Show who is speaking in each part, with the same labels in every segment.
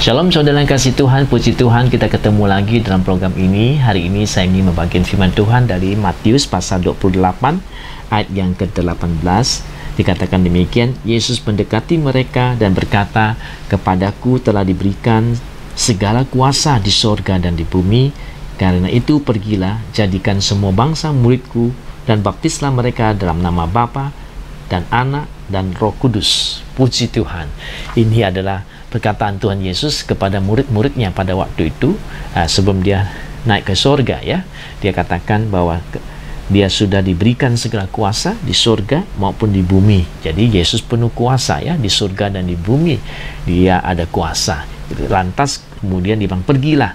Speaker 1: Shalom saudara yang kasih Tuhan, puji Tuhan kita ketemu lagi dalam program ini. Hari ini saya ingin membagikan firman Tuhan dari Matius pasal 28 ayat yang ke-18. Dikatakan demikian, Yesus mendekati mereka dan berkata, "Kepadaku telah diberikan segala kuasa di sorga dan di bumi. Karena itu pergilah, jadikan semua bangsa muridku dan baptislah mereka dalam nama Bapa dan Anak dan Roh Kudus." Puji Tuhan. Ini adalah perkataan Tuhan Yesus kepada murid-muridnya pada waktu itu, sebelum dia naik ke sorga, ya. Dia katakan bahwa dia sudah diberikan segala kuasa di sorga maupun di bumi. Jadi Yesus penuh kuasa, ya, di sorga dan di bumi. Dia ada kuasa. Lantas kemudian dia bilang, "Pergilah,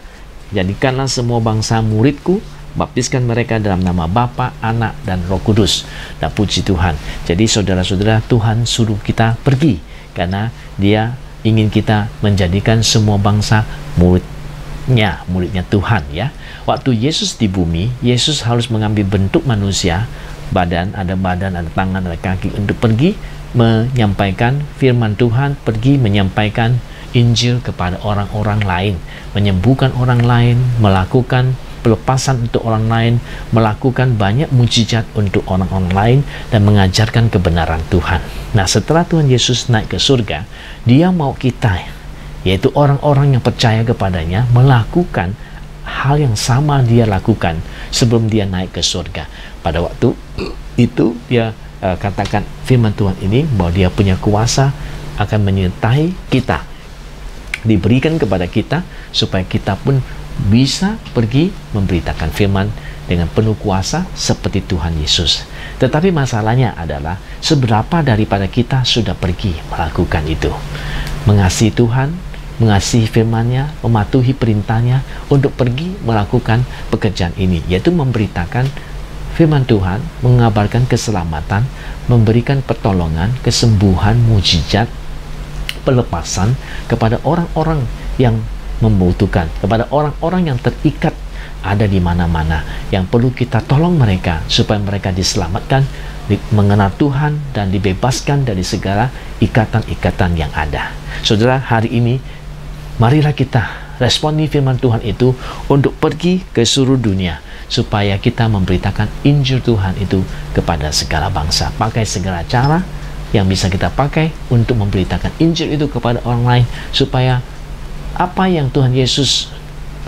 Speaker 1: jadikanlah semua bangsa muridku, baptiskan mereka dalam nama Bapa, Anak, dan Roh Kudus." Dan puji Tuhan. Jadi saudara-saudara, Tuhan suruh kita pergi karena dia ingin kita menjadikan semua bangsa muridnya Tuhan, ya. Waktu Yesus di bumi, Yesus harus mengambil bentuk manusia, ada badan, ada tangan, ada kaki, untuk pergi menyampaikan firman Tuhan, pergi menyampaikan Injil kepada orang-orang lain, menyembuhkan orang lain, melakukan pelepasan untuk orang lain, melakukan banyak mujizat untuk orang-orang lain, dan mengajarkan kebenaran Tuhan. Nah, setelah Tuhan Yesus naik ke surga, dia mau kita, yaitu orang-orang yang percaya kepadanya, melakukan hal yang sama dia lakukan sebelum dia naik ke surga. Pada waktu itu dia katakan firman Tuhan ini, bahwa dia punya kuasa akan menyertai kita, diberikan kepada kita supaya kita pun bisa pergi memberitakan firman dengan penuh kuasa seperti Tuhan Yesus. Tetapi masalahnya adalah seberapa daripada kita sudah pergi melakukan itu, mengasihi Tuhan, mengasihi firman-Nya, mematuhi perintahnya untuk pergi melakukan pekerjaan ini, yaitu memberitakan firman Tuhan, mengabarkan keselamatan, memberikan pertolongan, kesembuhan, mujizat, pelepasan kepada orang-orang yang membutuhkan, kepada orang-orang yang terikat ada di mana-mana, yang perlu kita tolong mereka supaya mereka diselamatkan, mengenal Tuhan, dan dibebaskan dari segala ikatan-ikatan yang ada. Saudara, hari ini marilah kita responi firman Tuhan itu untuk pergi ke seluruh dunia, supaya kita memberitakan Injil Tuhan itu kepada segala bangsa. Pakai segala cara yang bisa kita pakai untuk memberitakan Injil itu kepada orang lain, supaya apa yang Tuhan Yesus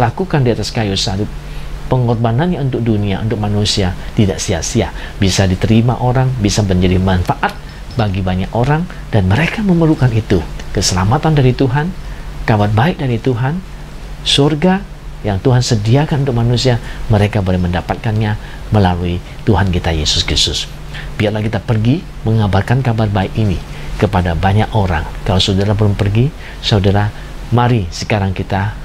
Speaker 1: lakukan di atas kayu salib, pengorbanannya untuk dunia, untuk manusia, tidak sia-sia, bisa diterima orang, bisa menjadi manfaat bagi banyak orang, dan mereka memerlukan itu. Keselamatan dari Tuhan, kabar baik dari Tuhan, surga yang Tuhan sediakan untuk manusia, mereka boleh mendapatkannya melalui Tuhan kita Yesus Kristus. Biarlah kita pergi mengabarkan kabar baik ini kepada banyak orang. Kalau saudara belum pergi, saudara, mari sekarang kita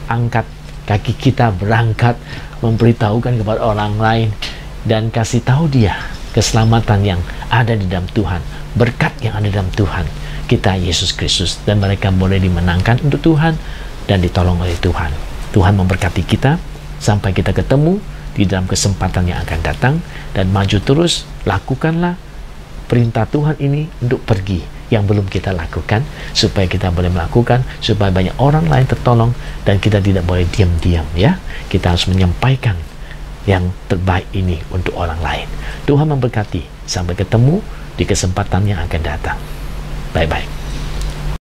Speaker 1: angkat kaki kita, berangkat memberitahukan kepada orang lain, dan kasih tahu dia keselamatan yang ada di dalam Tuhan, berkat yang ada dalam Tuhan kita Yesus Kristus, dan mereka boleh dimenangkan untuk Tuhan dan ditolong oleh Tuhan. Tuhan memberkati kita sampai kita ketemu di dalam kesempatan yang akan datang, dan maju terus, lakukanlah perintah Tuhan ini untuk pergi yang belum kita lakukan, supaya kita boleh melakukan, supaya banyak orang lain tertolong, dan kita tidak boleh diam-diam, ya. Kita harus menyampaikan yang terbaik ini untuk orang lain. Tuhan memberkati. Sampai ketemu di kesempatan yang akan datang. Bye-bye.